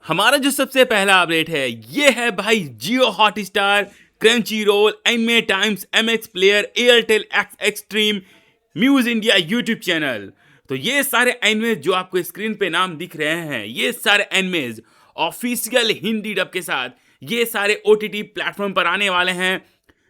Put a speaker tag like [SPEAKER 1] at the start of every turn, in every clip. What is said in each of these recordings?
[SPEAKER 1] हमारा जो सबसे पहला अपडेट है ये है भाई Jio Hotstar, Crunchyroll, Anime Times, MX Player, Airtel X extreme, Muse India YouTube channel. तो ये सारे एनिमेज जो आपको स्क्रीन पे नाम दिख रहे हैं, ये सारे एनिमेज ऑफिशियल हिंदी डब के साथ ये सारे ओटीटी प्लेटफॉर्म पर आने वाले हैं।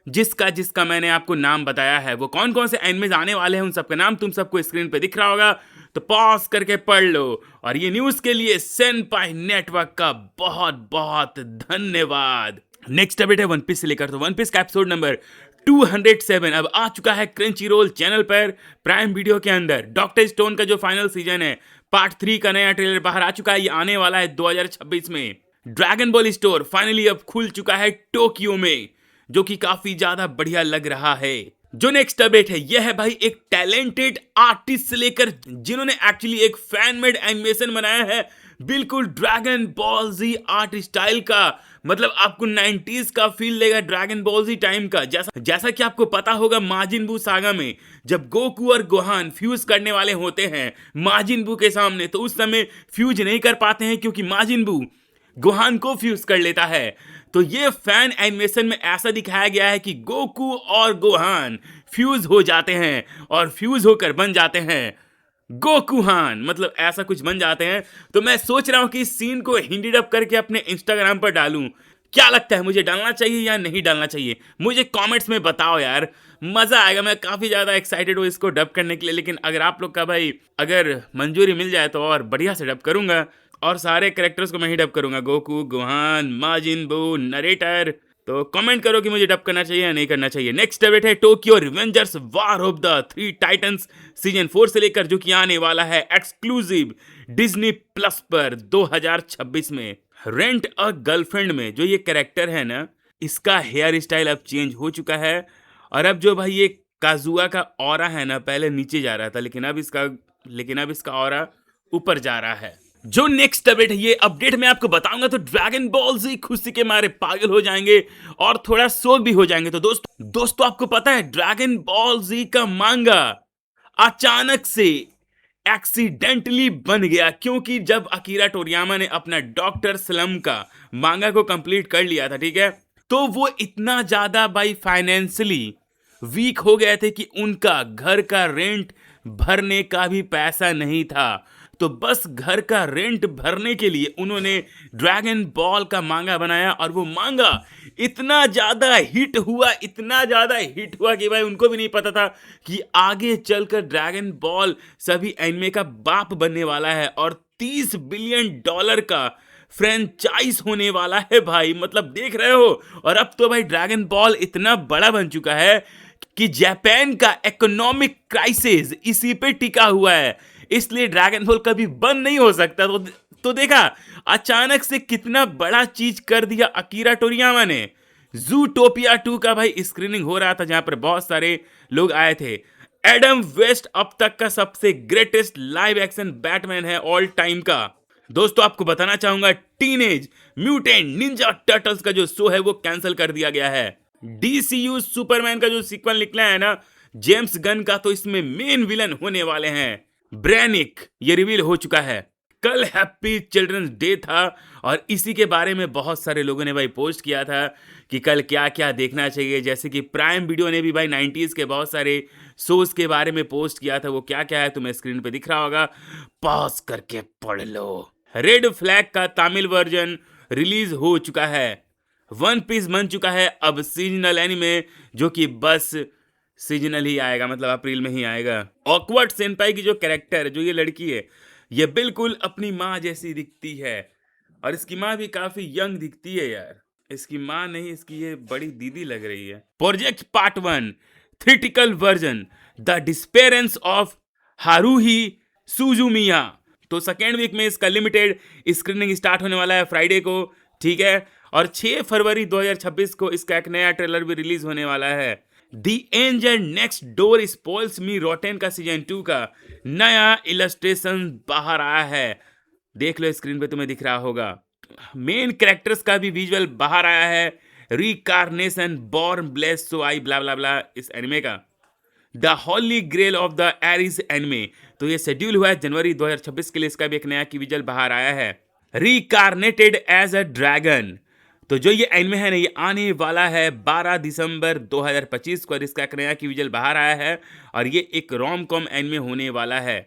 [SPEAKER 1] जिसका जिसका मैंने आपको नाम बताया है, वो कौन कौन से एनिमेज आने वाले हैं, उन सबका नाम तुम सबको स्क्रीन पे दिख रहा होगा, तो पॉज करके पढ़ लो। और ये न्यूज के लिए सेनपाई नेटवर्क का बहुत बहुत धन्यवाद। नेक्स्ट अपडेट है वन पीस से लेकर। तो वन पीस का एपिसोड नंबर 207 अब आ चुका है क्रंची रोल चैनल पर प्राइम वीडियो के अंदर। डॉक्टर स्टोन का जो फाइनल सीजन है पार्ट 3 का नया ट्रेलर बाहर आ चुका है। ये आने वाला है 2026 में। ड्रैगन बॉल स्टोर फाइनली अब खुल चुका है टोक्यो में, जो कि काफी ज्यादा बढ़िया लग रहा है। जो नेक्स्ट अपडेट है यह है भाई एक टैलेंटेड आर्टिस्ट से लेकर जिन्होंने एक्चुअली एक फैन मेड एनिमेशन बनाया है, बिल्कुल ड्रैगन बॉल जी आर्ट स्टाइल का। मतलब आपको 90s का फील देगा ड्रैगन बॉल जी टाइम का। जैसा कि आपको पता होगा माजिन बू सागा में जब गोकू और गोहान फ्यूज करने वाले होते हैं माजिन बू के सामने, तो उस समय फ्यूज नहीं कर पाते हैं क्योंकि माजिन बू गोहान को फ्यूज कर लेता है। तो ये फैन एनिमेशन में ऐसा दिखाया गया है कि गोकू और गोहान फ्यूज हो जाते हैं और फ्यूज होकर बन जाते हैं गोकुहान, मतलब ऐसा कुछ बन जाते हैं। तो मैं सोच रहा हूं कि इस सीन को हिंदी डब करके अपने इंस्टाग्राम पर डालूं। क्या लगता है, मुझे डालना चाहिए या नहीं डालना चाहिए? मुझे कमेंट्स में बताओ यार, मजा आएगा। मैं काफी ज्यादा एक्साइटेड हूँ इसको डब करने के लिए। लेकिन अगर आप लोग का भाई अगर मंजूरी मिल जाए तो और बढ़िया से डब करूंगा, और सारे कैरेक्टर्स को मैं ही डब करूंगा, गोकू, गोहान, माजिन बू, नरेटर। तो कमेंट करो कि मुझे डब करना चाहिए या नहीं करना चाहिए। नेक्स्ट अपडेट है Tokyo Revengers war of the three Titans season 4 से लेकर, जो कि आने वाला है एक्सक्लूसिव डिज्नी प्लस पर 2026 में। रेंट अ गर्लफ्रेंड में जो ये कैरेक्टर है ना, इसका हेयर स्टाइल अब चेंज हो चुका है। और अब जो भाई ये काजुआ का ऑरा है ना, पहले नीचे जा रहा था लेकिन अब इसका ऑरा ऊपर जा रहा है। जो नेक्स्ट अपडेट है ये अपडेट मैं आपको बताऊंगा तो ड्रैगन बॉल जी खुशी के मारे पागल हो जाएंगे और थोड़ा सोल भी हो जाएंगे। तो दोस्तों आपको पता है ड्रैगन बॉल जी का मांगा अचानक से एक्सीडेंटली बन गया, क्योंकि जब अकीरा टोरियामा ने अपना डॉक्टर स्लम का मांगा को कंप्लीट कर लिया था, ठीक है, तो वो इतना ज्यादा भाई फाइनेंशियली वीक हो गए थे कि उनका घर का रेंट भरने का भी पैसा नहीं था। तो बस घर का रेंट भरने के लिए उन्होंने ड्रैगन बॉल का मांगा बनाया, और वो मांगा इतना ज्यादा हिट हुआ कि भाई उनको भी नहीं पता था कि आगे चलकर ड्रैगन बॉल सभी एनिमे का बाप बनने वाला है और $30 बिलियन का फ्रेंचाइज होने वाला है भाई। मतलब देख रहे हो। और अब तो भाई ड्रैगन बॉल इतना बड़ा बन चुका है कि जापान का इकोनॉमिक क्राइसिस इसी पे टिका हुआ है, इसलिए ड्रैगन बॉल कभी बंद नहीं हो सकता। तो देखा अचानक से कितना बड़ा चीज कर दिया अकीरा टोरियामा ने। ज़ूटोपिया 2 का भाई स्क्रीनिंग हो रहा था जहां पर बहुत सारे लोग आए थे। एडम वेस्ट अब तक का सबसे ग्रेटेस्ट लाइव एक्शन बैटमैन है ऑल टाइम का। दोस्तों आपको बताना चाहूंगा टीनेज म्यूटेंट निंजा टर्टल्स का जो शो है वो कैंसिल कर दिया गया है। डीसीयू सुपरमैन का जो सीक्वल निकला है ना जेम्स गन का, तो इसमें मेन विलन होने वाले हैं ब्रैनिक, ये रिवील हो चुका है। कल हैप्पी चिल्ड्रंस डे था और इसी के बारे में बहुत सारे लोगों ने भाई पोस्ट किया था कि कल क्या क्या देखना चाहिए। जैसे कि प्राइम वीडियो ने भी भाई 90s के बहुत सारे शोज के बारे में पोस्ट किया था। वो क्या क्या है तुम्हें स्क्रीन पे दिख रहा होगा, पॉज करके पढ़ लो। रेड फ्लैग का तमिल वर्जन रिलीज हो चुका है। वन पीस बन चुका है अब सीजनल एनीमे, जो कि बस सीजनल ही आएगा, मतलब अप्रैल में ही आएगा। ऑकवर्ड सेनपाई की जो कैरेक्टर है, जो ये लड़की है, ये बिल्कुल अपनी माँ जैसी दिखती है और इसकी माँ भी काफी यंग दिखती है यार। इसकी माँ नहीं, इसकी ये बड़ी दीदी लग रही है। Project part 1 theatrical version the disappearance of Haruhi Suzumiya. तो सेकेंड वीक में इसका लिमिटेड स्क्रीनिंग स्टार्ट होने वाला है फ्राइडे को, ठीक है। और 6 फरवरी 2026 को इसका एक नया ट्रेलर भी रिलीज होने वाला है। The angel next door spoils me rotten का सीजन 2 का नया इलस्ट्रेशन बाहर आया है। देख लो स्क्रीन पे तुम्हें दिख रहा होगा। मेन कैरेक्टर्स का भी विजुअल बाहर आया है। Reincarnation born bless so I blah blah blah इस एनिमे का। The holy grail of the Eris anime, तो ये शेड्यूल हुआ है जनवरी 2026 के लिए। इसका भी एक नया की विजुअल बाहर आया है। रिकारनेटेड एज अ ड्रैगन। तो जो ये एनिमे है ना, ये आने वाला है 12 दिसंबर 2025 को, और इसका एक नया की विजुअल बाहर आया है, और ये एक रोम कॉम एनिमे होने वाला है।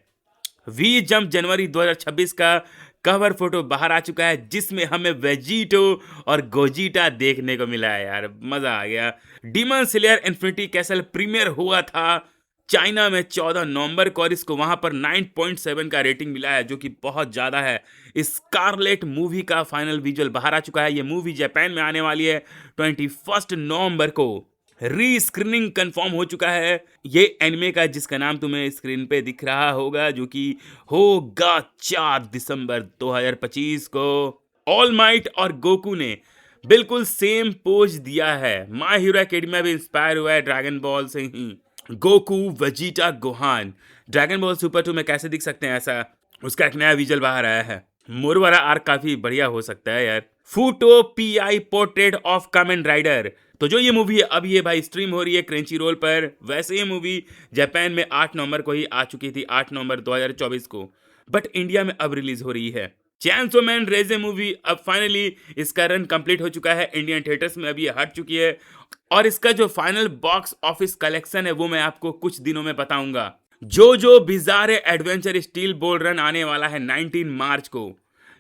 [SPEAKER 1] वी जंप जनवरी 2026 का कवर फोटो बाहर आ चुका है, जिसमें हमें वेजिटो और गोजीटा देखने को मिला है। यार मजा आ गया। Demon slayer infinity castle premiere हुआ था चाइना में 14 नवंबर को, और इसको वहां पर 9.7 का रेटिंग मिला है, जो कि बहुत ज्यादा है। स्कारलेट मूवी का फाइनल विजुअल बाहर आ चुका है। ये मूवी जापान में आने वाली है 21 नवंबर को। री स्क्रीनिंग कंफर्म हो चुका है ये एनिमे का, जिसका नाम तुम्हें स्क्रीन पे दिख रहा होगा, जो कि होगा 4 दिसंबर 2025 को। ऑल माइट और गोकू ने बिल्कुल सेम पोज दिया है। माय हीरो एकेडमिया भी इंस्पायर हुआ है ड्रैगन बॉल से ही। Goku, Vegeta, Gohan Dragon Ball Super 2 में कैसे दिख सकते हैं, ऐसा उसका एक नया विजुअल बाहर आया है। मोरवारा आर्क काफी बढ़िया हो सकता है यार। फूटो पीआई पोर्ट्रेट ऑफ कामेन राइडर। तो जो ये मूवी है अभी ये भाई स्ट्रीम हो रही है क्रेंची रोल पर। वैसे ये मूवी जापान में 8 नवंबर को ही आ चुकी थी, 8 नवंबर 2024 को, बट इंडिया में अब रिलीज हो रही है। चैंसो मैन रेजे मूवी अब फाइनली इसका रन कंप्लीट हो चुका है, इंडियन थिएटर्स में अभी ये हट चुकी है, और इसका जो फाइनल बॉक्स ऑफिस कलेक्शन है वो मैं आपको कुछ दिनों में बताऊंगा। जो बिजारे एडवेंचर स्टील बोल रन आने वाला है 19 मार्च को।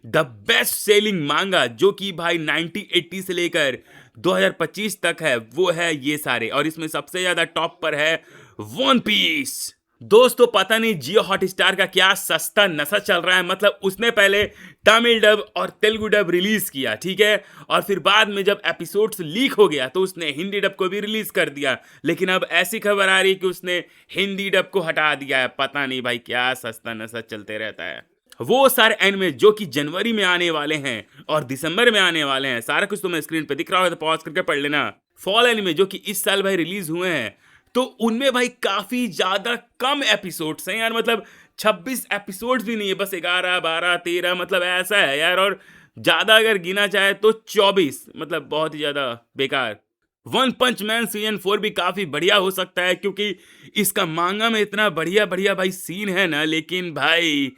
[SPEAKER 1] द बेस्ट सेलिंग मांगा जो कि भाई 1980 से लेकर 2025 तक है, वो है ये सारे, और इसमें सबसे ज्यादा टॉप पर है वन पीस। दोस्तों पता नहीं जियो हॉटस्टार का क्या सस्ता नशा चल रहा है, मतलब उसने पहले तमिल डब और तेलुगु डब रिलीज किया, ठीक है, और फिर बाद में जब एपिसोड्स लीक हो गया तो उसने हिंदी डब को भी रिलीज कर दिया, लेकिन अब ऐसी खबर आ रही कि उसने हिंदी डब को हटा दिया है। पता नहीं भाई क्या सस्ता नशा चलते रहता है। वो सारे एनिमे जो कि जनवरी में आने वाले हैं और दिसंबर में आने वाले हैं, सारा कुछ तुम्हें स्क्रीन पे दिख रहा हो तो पॉज करके पढ़ लेना। फॉल एनिमे जो कि इस साल भाई रिलीज हुए हैं, तो उनमें भाई काफी ज्यादा कम एपिसोड्स हैं यार, मतलब 26 एपिसोड्स भी नहीं है, बस 11 12 13, मतलब ऐसा है यार, और ज्यादा अगर गिना जाए तो 24, मतलब बहुत ही ज्यादा बेकार। वन पंच मैन सीजन 4 भी काफी बढ़िया हो सकता है, क्योंकि इसका मांगा में इतना बढ़िया बढ़िया भाई सीन है ना, लेकिन भाई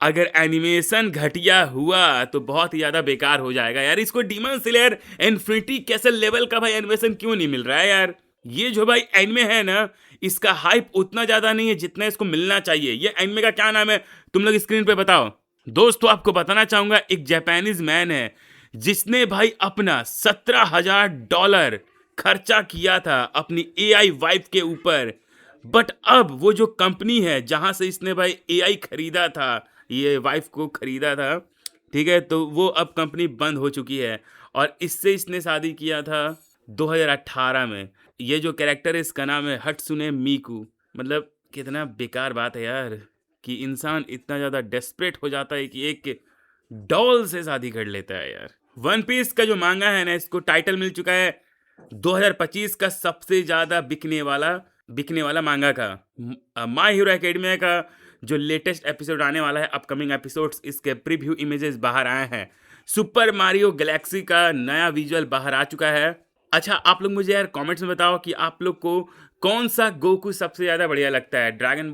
[SPEAKER 1] अगर एनिमेशन घटिया हुआ तो बहुत ही ज्यादा बेकार हो जाएगा यार। इसको demon slayer infinity castle level का भाई एनिमेशन क्यों नहीं मिल रहा है यार। ये जो भाई एनिमे है ना, इसका हाइप उतना ज्यादा नहीं है जितना इसको मिलना चाहिए। ये एनिमे का क्या नाम है तुम लोग स्क्रीन पे बताओ। दोस्तों आपको बताना चाहूंगा, एक जापानीज मैन है जिसने भाई अपना $17,000 खर्चा किया था अपनी एआई वाइफ के ऊपर, बट अब वो जो कंपनी है जहां से इसने भाई एआई खरीदा था, ये वाइफ को खरीदा था, ठीक है, तो वो अब कंपनी बंद हो चुकी है, और इससे इसने शादी किया था 2018 में। ये जो कैरेक्टर है इसका नाम है हट्सुने मीकू। मतलब कितना बेकार बात है यार कि इंसान इतना ज़्यादा डेस्परेट हो जाता है कि एक डॉल से शादी कर लेता है यार। वन पीस का जो मांगा है ना, इसको टाइटल मिल चुका है 2025 का सबसे ज़्यादा बिकने वाला मांगा का। माय हीरो एकेडमिया का जो लेटेस्ट एपिसोड आने वाला है, अपकमिंग एपिसोड्स, इसके प्रीव्यू इमेजेस बाहर आए हैं। सुपर मारियो गैलेक्सी का नया विजुअल बाहर आ चुका है। अच्छा आप लोग मुझे यार कमेंट्स में बताओ कि आप लोग को कौन सा गोकू सबसे ज़्यादा बढ़िया लगता है, ड्रैगन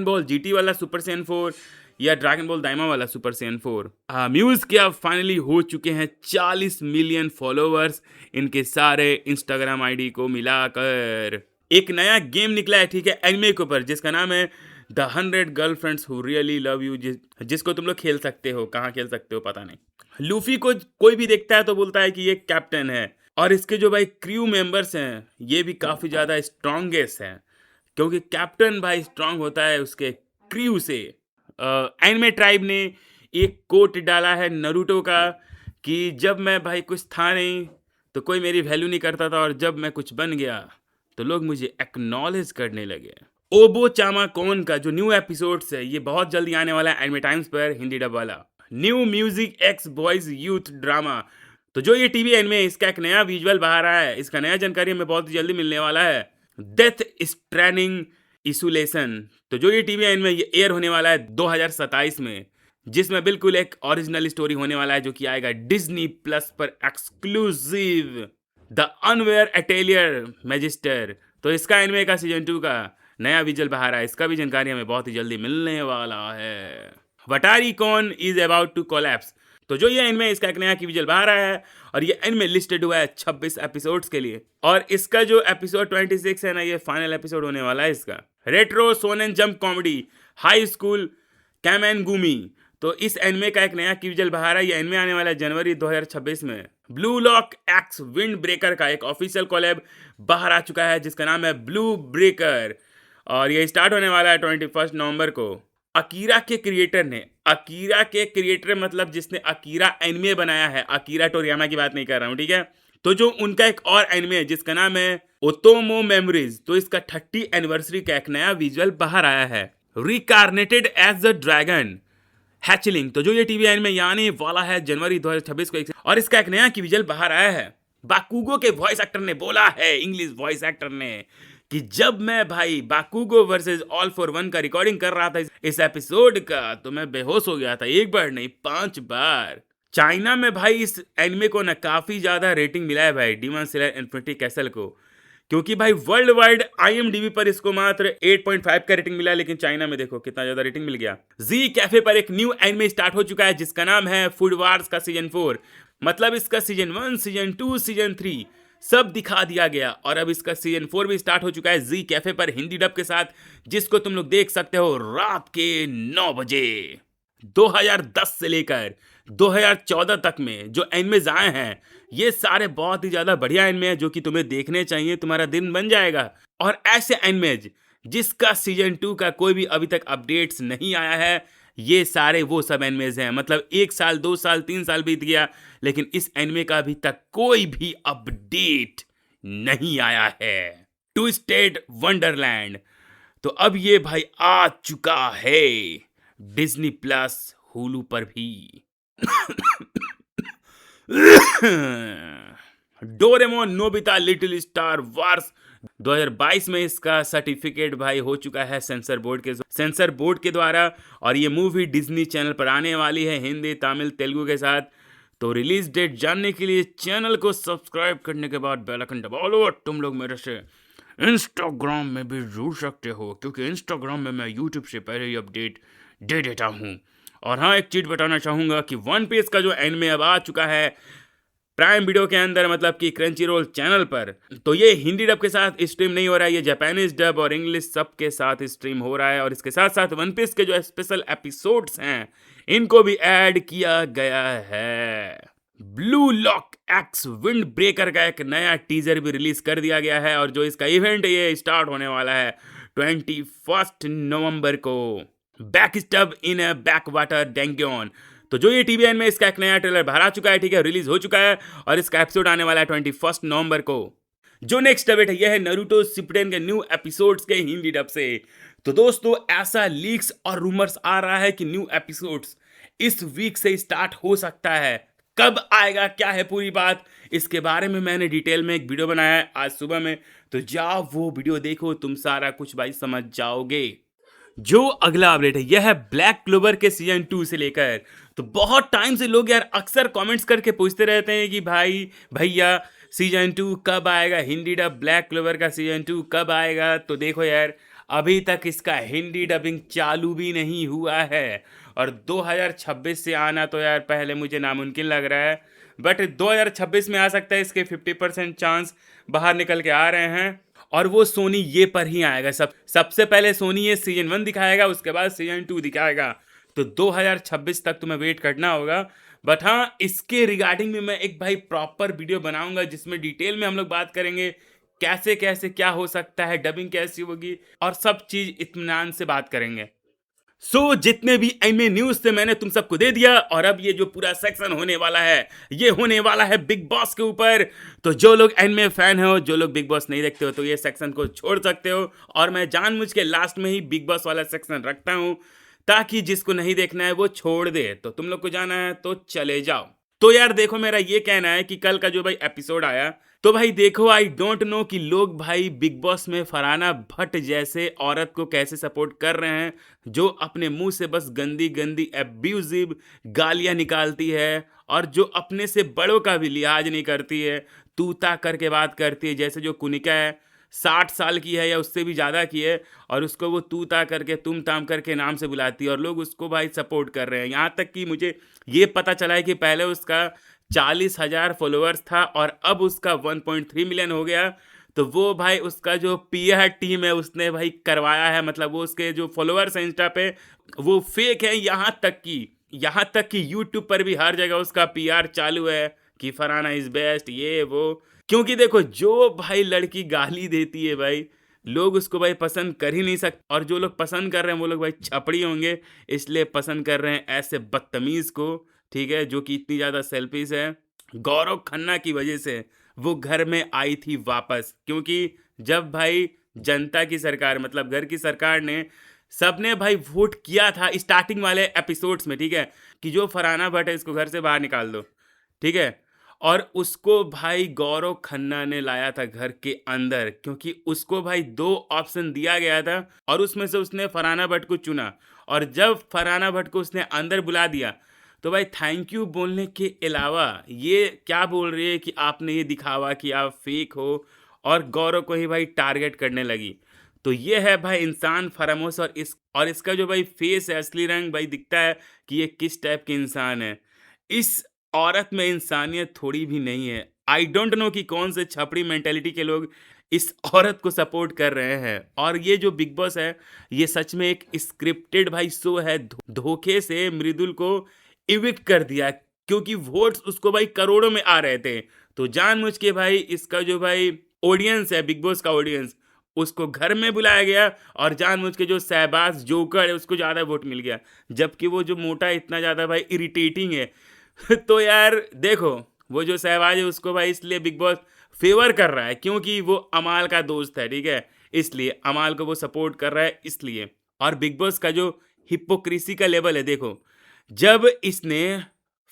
[SPEAKER 1] बॉल जीटी वाला सुपर सैयन 4 या ड्रैगन बॉल दाइमा वाला सुपर सैयन 4। म्यूज़ के अब फाइनली हो चुके हैं 40 मिलियन फॉलोअर्स इनके सारे इंस्टाग्राम आईडी को मिलाकर। एक नया गेम निकला है, ठीक है, एनिमे के ऊपर, जिसका नाम है the 100 girlfriends who really love you, जिसको तुम लोग खेल सकते हो। कहाँ खेल सकते हो पता नहीं। लूफी को कोई भी देखता है तो बोलता है कि ये कैप्टन है, और इसके जो भाई क्रू मेंबर्स हैं ये भी काफ़ी ज़्यादा स्ट्रॉन्गेस्ट हैं, क्योंकि कैप्टन भाई स्ट्रांग होता है उसके क्रू से। एनिमे ट्राइब ने एक कोट डाला है नरूटो का कि जब मैं भाई कुछ था नहीं तो कोई मेरी वैल्यू नहीं करता था, और जब मैं कुछ बन गया तो लोग मुझे एक्नॉलेज करने लगे। ओबो चामा कौन का जो न्यू एपिसोड्स है ये बहुत जल्दी आने वाला है एनिमे टाइम्स पर, हिंदी डब वाला। New music x boys youth drama, तो जो ये टीवी एनिमे है इसका एक नया विजुअल बाहर आया है, इसका नया जानकारी हमें बहुत जल्दी मिलने वाला है। डेथ स्ट्रैंडिंग इसुलेशन, तो जो ये टीवी एनिमे ये एयर होने वाला है 2027 में, जिसमें बिल्कुल एक ओरिजिनल स्टोरी होने वाला है जो कि आएगा डिज्नी प्लस पर एक्सक्लूसिव। द अनवेयर अटेलियर मैजिस्टर, तो इसका एनिमे का सीजन 2 का नया विजुअल बाहर है, इसका भी जानकारी हमें बहुत ही जल्दी मिलने वाला है। Watari kun is about to collapse, तो जो ये एनिमे इसका एक नया की विजुअल बाहर आया है और ये एनिमे लिस्टेड हुआ है 26 एपिसोड्स के लिए और इसका जो एपिसोड 26 है ना ये फाइनल एपिसोड होने वाला है इसका। Retro Shonen Jump comedy high school Kaimengumi, तो इस एनिमे का एक नया की विजुअल बाहर है। ये एनिमे आने वाला है जनवरी 2026 में। Blue lock x wind breaker का एक ऑफिशियल कोलैब बाहर आ चुका है जिसका नाम है ब्लू ब्रेकर और ये स्टार्ट होने वाला है 21 नवंबर को। अकीरा के क्रिएटर मतलब जिसने अकीरा एनिमे बनाया है, अकीरा टोरियामा की बात नहीं कर रहा हूँ, ठीक है। तो जो उनका एक और एनिमे है जिसका नाम है ओतोमो मेमोरीज, तो इसका 30 एनिवर्सरी का एक नया विजुअल बाहर आया है। रिकारनेटेड एज द ड्रैगन हैचलिंग, तो जो ये टीवी एनिमे आने वाला है जनवरी 2026 को और इसका एक नया की विजुअल बाहर आया है। बाकुगो के वॉइस एक्टर ने बोला है, इंग्लिश वॉइस एक्टर ने, कि जब मैं भाई बाकुगो वर्सेस ऑल फॉर वन का रिकॉर्डिंग कर रहा था इस एपिसोड का तो मैं बेहोश हो गया था, एक बार नहीं 5 बार। चाइना में भाई इस एनिमे को ना काफी ज्यादा रेटिंग मिला है भाई, डीमन स्लेयर इन्फिनिटी कैसल को, क्योंकि भाई वर्ल्ड वाइड IMDb पर इसको मात्र 8.5 का रेटिंग मिला है, लेकिन चाइना में देखो कितना ज्यादा रेटिंग मिल गया। जी कैफे पर एक न्यू एनिमे स्टार्ट हो चुका है जिसका नाम है फूड वार्स का सीजन 4, मतलब इसका सीजन 1, सीजन 2, सीजन 3 सब दिखा दिया गया और अब इसका सीजन 4 भी स्टार्ट हो चुका है जी कैफे पर हिंदी डब के साथ, जिसको तुम लोग देख सकते हो रात के 9 बजे। 2010 से लेकर 2014 तक में जो एनिमेज आए हैं ये सारे बहुत ही ज्यादा बढ़िया एनिमे हैं जो कि तुम्हें देखने चाहिए, तुम्हारा दिन बन जाएगा। और ऐसे एनिमेज जिसका सीजन 2 का कोई भी अभी तक अपडेट्स नहीं आया है, ये सारे वो सब एनिमेज हैं, मतलब 1 साल 2 साल 3 साल बीत गया लेकिन इस एनिमे का अभी तक कोई भी अपडेट नहीं आया है। ट्विस्टेड वंडरलैंड, तो अब ये भाई आ चुका है डिज्नी प्लस हुलू पर भी। Doraemon Nobita little star wars 2022 में इसका सर्टिफिकेट भाई हो चुका है सेंसर बोर्ड के द्वारा और ये मूवी डिज्नी चैनल पर आने वाली है हिंदी, तमिल, तेलुगु के साथ। तो रिलीज डेट जानने के लिए चैनल को सब्सक्राइब करने के बाद बेल आइकन दबा लो। तुम लोग मेरे से इंस्टाग्राम में भी जुड़ सकते हो क्योंकि इंस्टाग्राम में मैं यूट्यूब से पहले ही अपडेट दे देता हूँ। और हाँ, एक चीज बताना चाहूँगा कि वन पीस का जो एनिमे अब आ चुका है प्राइम वीडियो के अंदर, मतलब कि क्रंची रोल चैनल पर, तो ये हिंदी डब के साथ स्ट्रीम नहीं हो रहा है, ये जापानीज डब और इंग्लिश सब के साथ स्ट्रीम हो रहा है। और इसके साथ साथ वन पीस के जो स्पेशल एपिसोड्स हैं इनको भी ऐड किया गया है। Blue lock x wind breaker का एक नया टीजर भी रिलीज कर दिया गया है और जो इसका इवेंट ये स्टार्ट होने वाला है 21 नवंबर को। Backstab in a backwater dungeon, तो जो ये टीवीएन में इसका एक नया ट्रेलर बाहर आ चुका है, ठीक है, रिलीज हो चुका है और इसका एपिसोड आने वाला है 21 नवंबर को। जो नेक्स्ट अपडेट है यह है नारुतो शिपुडेन के न्यू एपिसोड्स के हिंदी डब से। तो दोस्तों ऐसा लीक्स और रूमर्स आ रहा है कि न्यू एपिसोड्स इस वीक से स्टार्ट हो सकता है। कब आएगा, क्या है पूरी बात, इसके बारे में मैंने डिटेल में एक वीडियो बनाया है आज सुबह में, तो जाओ वो वीडियो देखो, तुम सारा कुछ भाई समझ जाओगे। जो अगला अपडेट है यह है ब्लैक क्लोवर के सीजन 2 से लेकर। तो बहुत टाइम से लोग यार अक्सर कमेंट्स करके पूछते रहते हैं कि भाई भैया सीजन 2 कब आएगा, हिंदी डब ब्लैक क्लोवर का सीजन 2 कब आएगा। तो देखो यार अभी तक इसका हिंदी डबिंग चालू भी नहीं हुआ है और 2026 से आना तो यार पहले मुझे नामुमकिन लग रहा है, बट 2026 में आ सकता है, इसके 50% चांस बाहर निकल के आ रहे हैं। और वो सोनी ये पर ही आएगा, सबसे पहले सोनी ये सीजन 1 दिखाएगा, उसके बाद सीजन 2 दिखाएगा। तो 2026 तक तुम्हें वेट करना होगा। बट हाँ, इसके रिगार्डिंग में मैं एक भाई प्रॉपर वीडियो बनाऊंगा जिसमें डिटेल में हम लोग बात करेंगे कैसे कैसे क्या हो सकता है, डबिंग कैसी होगी और सब चीज इत्मीनान से बात करेंगे। सो जितने भी एनिमे न्यूज थे मैंने तुम सबको दे दिया और अब ये जो पूरा सेक्शन होने वाला है ये होने वाला है बिग बॉस के ऊपर। तो जो लोग एनिमे फैन हो, जो लोग बिग बॉस नहीं देखते हो, तो ये सेक्शन को छोड़ सकते हो और मैं जानबूझ के लास्ट में ही बिग बॉस वाला सेक्शन रखता हूँ ताकि जिसको नहीं देखना है वो छोड़ दे। तो तुम लोग को जाना है तो चले जाओ। तो यार देखो, मेरा ये कहना है कि कल का जो भाई एपिसोड आया, तो भाई देखो आई डोंट नो कि लोग भाई बिग बॉस में फरहाना भट्ट जैसे औरत को कैसे सपोर्ट कर रहे हैं जो अपने मुंह से बस गंदी गंदी एब्यूजिव गालियां निकालती है और जो अपने से बड़ों का भी लिहाज नहीं करती है, तूता करके बात करती है, जैसे जो कुनिका है 60 साल की है या उससे भी ज़्यादा की है, और उसको वो तू ता करके तुम ताम करके नाम से बुलाती है, और लोग उसको भाई सपोर्ट कर रहे हैं। यहाँ तक कि मुझे ये पता चला है कि पहले उसका 40,000 फॉलोअर्स था और अब उसका 1.3 मिलियन हो गया। तो वो भाई उसका जो पीआर टीम है उसने भाई करवाया है, मतलब वो उसके जो फॉलोअर्स हैं इंस्टा पे वो फेक है। यहाँ तक कि यूट्यूब पर भी हर जगह उसका पीआर चालू है कि फराना इज बेस्ट, ये वो। क्योंकि देखो, जो भाई लड़की गाली देती है भाई, लोग उसको भाई पसंद कर ही नहीं सकते, और जो लोग पसंद कर रहे हैं वो लोग भाई छपड़ी होंगे, इसलिए पसंद कर रहे हैं ऐसे बदतमीज को, ठीक है, जो कि इतनी ज्यादा सेल्फिश है। गौरव खन्ना की वजह से वो घर में आई थी वापस, क्योंकि जब भाई जनता की सरकार, मतलब घर की सरकार ने, सबने भाई वोट किया था स्टार्टिंग वाले एपिसोड्स में, ठीक है, कि जो फरहाना भट्ट है इसको घर से बाहर निकाल दो, ठीक है। और उसको भाई गौरव खन्ना ने लाया था घर के अंदर, क्योंकि उसको भाई 2 ऑप्शन दिया गया था और उसमें से उसने फरहाना भट्ट को चुना। और जब फरहाना भट्ट को उसने अंदर बुला दिया, तो भाई थैंक यू बोलने के अलावा ये क्या बोल रही है कि आपने ये दिखावा कि आप फेक हो, और गौरव को ही भाई टारगेट करने लगी। तो ये है भाई इंसान फरामोश, और इसका जो भाई फेस है, असली रंग भाई दिखता है कि ये किस टाइप के इंसान है। इस औरत में इंसानियत थोड़ी भी नहीं है। आई डोंट नो कि कौन से छपरी मेंटेलिटी के लोग इस औरत को सपोर्ट कर रहे हैं। और ये जो बिग बॉस है, ये सच में एक स्क्रिप्टेड भाई शो है। धोखे से मृदुल को इविक्ट कर दिया, क्योंकि वोट्स उसको भाई करोड़ों में आ रहे थे। तो जानबूझ के भाई इसका जो भाई ऑडियंस है, बिग बॉस का ऑडियंस, उसको घर में बुलाया गया, और जानबूझ के जो शहबाज जोकर है उसको ज़्यादा वोट मिल गया, जबकि वो जो मोटा इतना ज़्यादा भाई इरिटेटिंग है। तो यार देखो, वो जो शहबाज है उसको भाई इसलिए बिग बॉस फेवर कर रहा है क्योंकि वो अमाल का दोस्त है, ठीक है, इसलिए अमाल को वो सपोर्ट कर रहा है इसलिए। और बिग बॉस का जो हिपोक्रेसी का लेवल है, देखो, जब इसने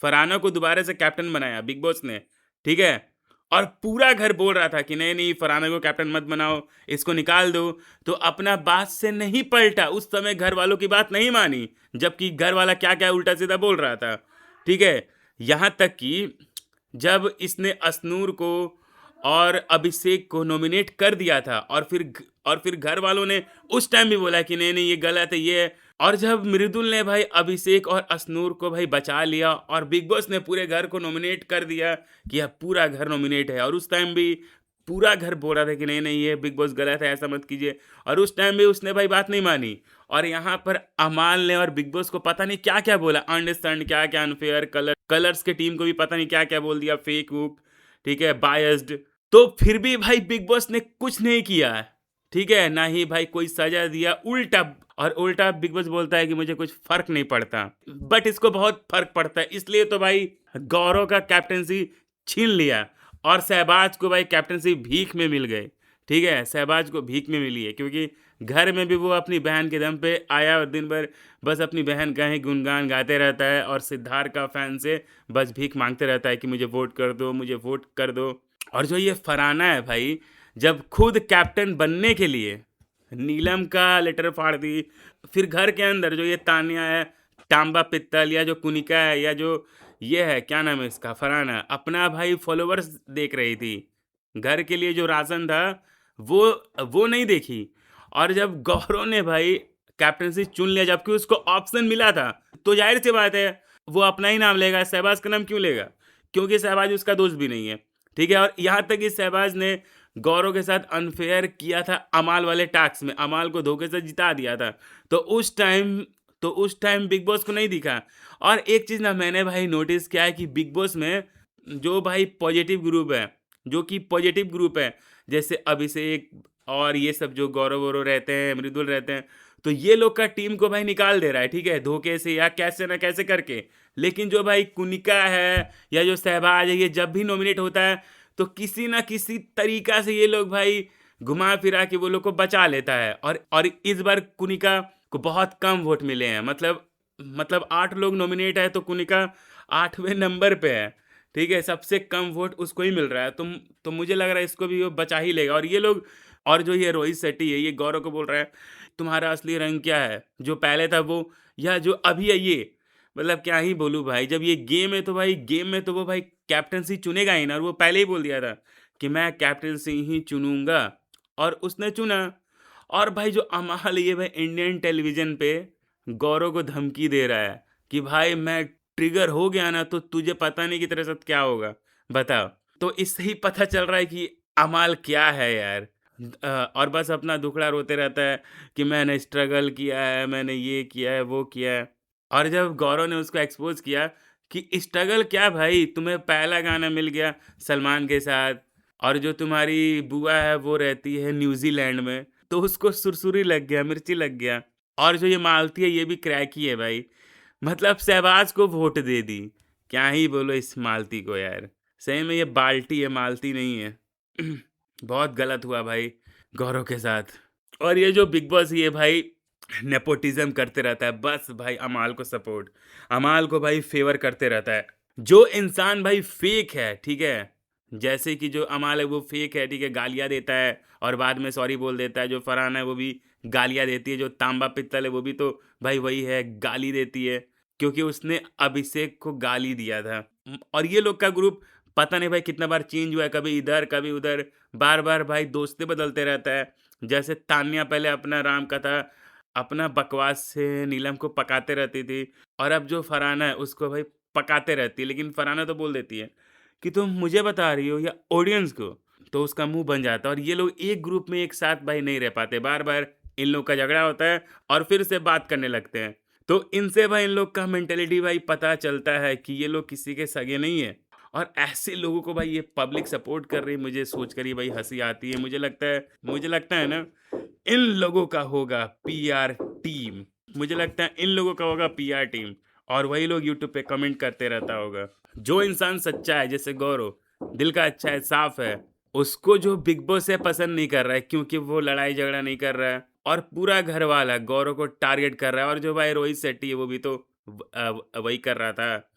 [SPEAKER 1] फरहाना को दोबारा से कैप्टन बनाया बिग बॉस ने, ठीक है, और पूरा घर बोल रहा था कि नहीं नहीं फरहाना को कैप्टन मत बनाओ, इसको निकाल दो, तो अपना बात से नहीं पलटा, उस समय घर वालों की बात नहीं मानी, जबकि घर वाला क्या क्या उल्टा सीधा बोल रहा था, ठीक है। यहाँ तक कि जब इसने अश्नूर को और अभिषेक को नॉमिनेट कर दिया था, और फिर घर वालों ने उस टाइम भी बोला कि नहीं नहीं ये गलत है, ये है। और जब मृदुल ने भाई अभिषेक और अश्नूर को भाई बचा लिया, और बिग बॉस ने पूरे घर को नॉमिनेट कर दिया कि अब पूरा घर नॉमिनेट है, और उस टाइम भी पूरा घर बोल रहा था कि नहीं नहीं ये बिग बॉस गलत है, ऐसा मत कीजिए, और उस टाइम भी उसने भाई बात नहीं मानी। और यहाँ पर अमाल ने और बिग बॉस को पता नहीं क्या क्या बोला, अंडरस्टैंड क्या क्या, अनफेयर, कलर्स के टीम को भी पता नहीं क्या क्या बोल दिया, फेक वूक, ठीक है, बायस्ड। तो फिर भी भाई बिग बॉस ने कुछ नहीं किया, ठीक है, ना ही भाई कोई सजा दिया, उल्टा। और उल्टा बिग बॉस बोलता है कि मुझे कुछ फर्क नहीं पड़ता, बट इसको बहुत फर्क पड़ता है, इसलिए तो भाई गौरव का कैप्टनसी छीन लिया, और शहबाज को भाई कैप्टनसी भीख में मिल गए, ठीक है, शहबाज को भीख में मिली है, क्योंकि घर में भी वो अपनी बहन के दम पे आया और दिन भर बस अपनी बहन का ही गुणगान गाते रहता है, और सिद्धार्थ का फैन से बस भीख मांगते रहता है कि मुझे वोट कर दो, मुझे वोट कर दो। और जो ये फरहाना है भाई, जब खुद कैप्टन बनने के लिए नीलम का लेटर फाड़ दी, फिर घर के अंदर जो ये तानिया है, तांबा पित्तल, या जो कुनिका है, या जो ये है क्या नाम है इसका, फरहाना, अपना भाई फॉलोवर्स देख रही थी, घर के लिए जो राशन था वो वो नहीं देखी। और जब गौरव ने भाई कैप्टनसी चुन लिया, जबकि उसको ऑप्शन मिला था, तो जाहिर सी बात है वो अपना ही नाम लेगा, शहबाज का नाम क्यों लेगा, क्योंकि शहबाज उसका दोस्त भी नहीं है, ठीक है। और यहाँ तक कि शहबाज ने गौरव के साथ अनफेयर किया था अमाल वाले टास्क में, अमाल को धोखे से जिता दिया था। तो उस टाइम बिग बॉस को नहीं दिखा। और एक चीज़ ना मैंने भाई नोटिस किया है कि बिग बॉस में जो भाई पॉजिटिव ग्रुप है, जो कि पॉजिटिव ग्रुप है, जैसे अभिषेक और ये सब जो गौरव वौरव रहते हैं, मृदुल रहते हैं, तो ये लोग का टीम को भाई निकाल दे रहा है, ठीक है, धोखे से या कैसे ना कैसे करके। लेकिन जो भाई कुनिका है या जो शहबाज है, ये जब भी नॉमिनेट होता है तो किसी ना किसी तरीका से ये लोग भाई घुमा फिरा के वो लोग को बचा लेता है। और इस बार कुनिका को बहुत कम वोट मिले हैं, मतलब 8 लोग नॉमिनेट है तो कुनिका 8वें नंबर पे है, ठीक है, सबसे कम वोट उसको ही मिल रहा है। तो मुझे लग रहा है इसको भी वो बचा ही लेगा। और ये लोग, और जो ये रोहित शेट्टी है, ये गौरव को बोल रहा है तुम्हारा असली रंग क्या है, जो पहले था वो, या जो अभी है ये, मतलब क्या ही बोलूँ भाई, जब ये गेम है तो भाई गेम में तो वो भाई कैप्टनसी चुनेगा ही ना, और वो पहले ही बोल दिया था कि मैं कैप्टनसी ही चुनूंगा। और उसने चुना। और भाई जो अमाल ये भाई इंडियन टेलीविजन पे गौरव को धमकी दे रहा है कि भाई मैं ट्रिगर हो गया ना तो तुझे पता नहीं कि तेरे साथ क्या होगा, बताओ। तो इससे ही पता चल रहा है कि अमाल क्या है यार। और बस अपना दुखड़ा रोते रहता है कि मैंने स्ट्रगल किया है, मैंने ये किया है, वो किया है। और जब गौरव ने उसको एक्सपोज किया कि स्ट्रगल क्या भाई, तुम्हें पहला गाना मिल गया सलमान के साथ, और जो तुम्हारी बुआ है वो रहती है न्यूजीलैंड में, तो उसको सुरसुरी लग गया, मिर्ची लग गया। और जो ये मालती है ये भी क्रैक ही है भाई, मतलब शहबाज को वोट दे दी। क्या ही बोलो इस मालती को यार, सही में ये बाल्टी है, मालती नहीं है। बहुत गलत हुआ भाई गौरव के साथ। और ये जो बिग बॉस ये भाई नेपोटिज्म करते रहता है, बस भाई अमाल को सपोर्ट, अमाल को भाई फेवर करते रहता है। जो इंसान भाई फेक है, ठीक है, जैसे कि जो अमाल है वो फेक है, ठीक है, गालियाँ देता है और बाद में सॉरी बोल देता है। जो फरहान है वो भी गालियाँ देती है। जो तांबा पित्तल है वो भी तो भाई वही है, गाली देती है, क्योंकि उसने अभिषेक को गाली दिया था। और ये लोग का ग्रुप पता नहीं भाई कितना बार चेंज हुआ है, कभी इधर कभी उधर, बार बार भाई दोस्तें बदलते रहता है। जैसे तान्या पहले अपना राम कथा अपना बकवास से नीलम को पकाते रहती थी, और अब जो फरहाना है उसको भाई पकाते रहती है, लेकिन फरहाना तो बोल देती है कि तुम मुझे बता रही हो या ऑडियंस को, तो उसका मुंह बन जाता है। और ये लोग एक ग्रुप में एक साथ भाई नहीं रह पाते, बार बार इन लोग का झगड़ा होता है और फिर से बात करने लगते हैं। तो इनसे भाई इन लोग का मेंटेलिटी भाई पता चलता है कि ये लोग किसी के सगे नहीं है। और ऐसे लोगों को भाई ये पब्लिक सपोर्ट कर रही है, मुझे सोच कर ही भाई हंसी आती है। मुझे लगता है ना, इन लोगों का होगा पीआर टीम। मुझे लगता है इन लोगों का होगा पीआर टीम, और वही लोग यूट्यूब पे कमेंट करते रहता होगा। जो इंसान सच्चा है जैसे गौरव, दिल का अच्छा है, साफ है, उसको जो बिग बॉस है पसंद नहीं कर रहा है, क्योंकि वो लड़ाई झगड़ा नहीं कर रहा है और पूरा घर वाला गौरव को टारगेट कर रहा है। और जो भाई रोहित शेट्टी है वो भी तो वही कर रहा था,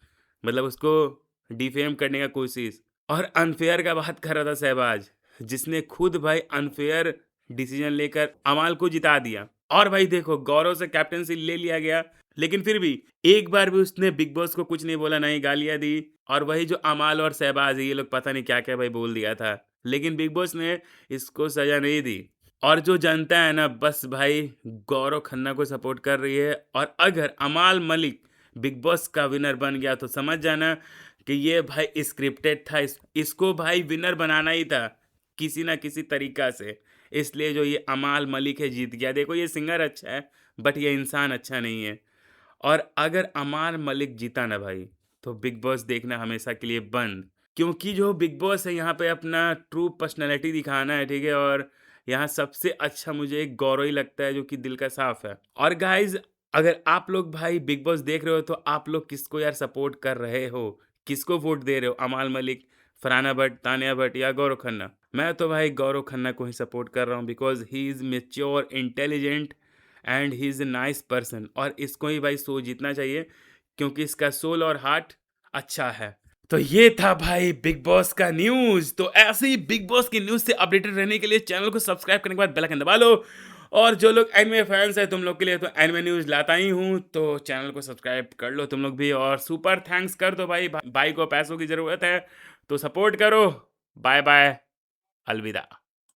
[SPEAKER 1] मतलब उसको डिफेम करने का कोशिश। और अनफेयर का बात कर रहा था शहबाज, जिसने खुद भाई अनफेयर डिसीजन लेकर अमाल को जिता दिया। और भाई देखो गौरव से कैप्टनसी ले लिया गया, लेकिन फिर भी एक बार भी उसने बिग बॉस को कुछ नहीं बोला, नहीं गालियां दी। और वही जो अमाल और शहबाज है ये लोग पता नहीं क्या क्या भाई बोल दिया था, लेकिन बिग बॉस ने इसको सजा नहीं दी। और जो जनता है ना, बस भाई गौरव खन्ना को सपोर्ट कर रही है। और अगर अमाल मलिक बिग बॉस का विनर बन गया तो समझ जाना कि ये भाई स्क्रिप्टेड था, इसको भाई विनर बनाना ही था किसी ना किसी तरीका से। इसलिए जो ये अमाल मलिक है जीत गया। देखो ये सिंगर अच्छा है बट ये इंसान अच्छा नहीं है। और अगर अमाल मलिक जीता ना भाई, तो बिग बॉस देखना हमेशा के लिए बंद, क्योंकि जो बिग बॉस है यहाँ पे अपना ट्रू पर्सनैलिटी दिखाना है, ठीक है। और यहाँ सबसे अच्छा मुझे एक गौरव ही लगता है जो कि दिल का साफ है। और गाइज अगर आप लोग भाई बिग बॉस देख रहे हो तो आप लोग किसको यार सपोर्ट कर रहे हो, किसको वोट दे रहे हो, अमाल मलिक, फरहाना भट्ट, तानिया भट्ट या गौरव खन्ना? मैं तो भाई गौरव खन्ना को ही सपोर्ट कर रहा हूँ, because he is mature, intelligent and he is a nice person. और इसको ही भाई शो जीतना चाहिए, क्योंकि इसका सोल और हार्ट अच्छा है। तो ये था भाई बिग बॉस का न्यूज़। तो ऐसे ही बिग बॉस की न्यूज़ से अपडेटेड रहने के लिए चैनल को सब्सक्राइब करने के बाद बेल आइकन दबा लो। और जो लोग एनिमे फैंस है तुम लोग के लिए तो एनिमे न्यूज़ लाता ही हूँ, तो चैनल को सब्सक्राइब कर लो तुम लोग भी। और सुपर थैंक्स कर दो भाई, भाई को पैसों की ज़रूरत है तो सपोर्ट करो। बाय बाय, अलविदा।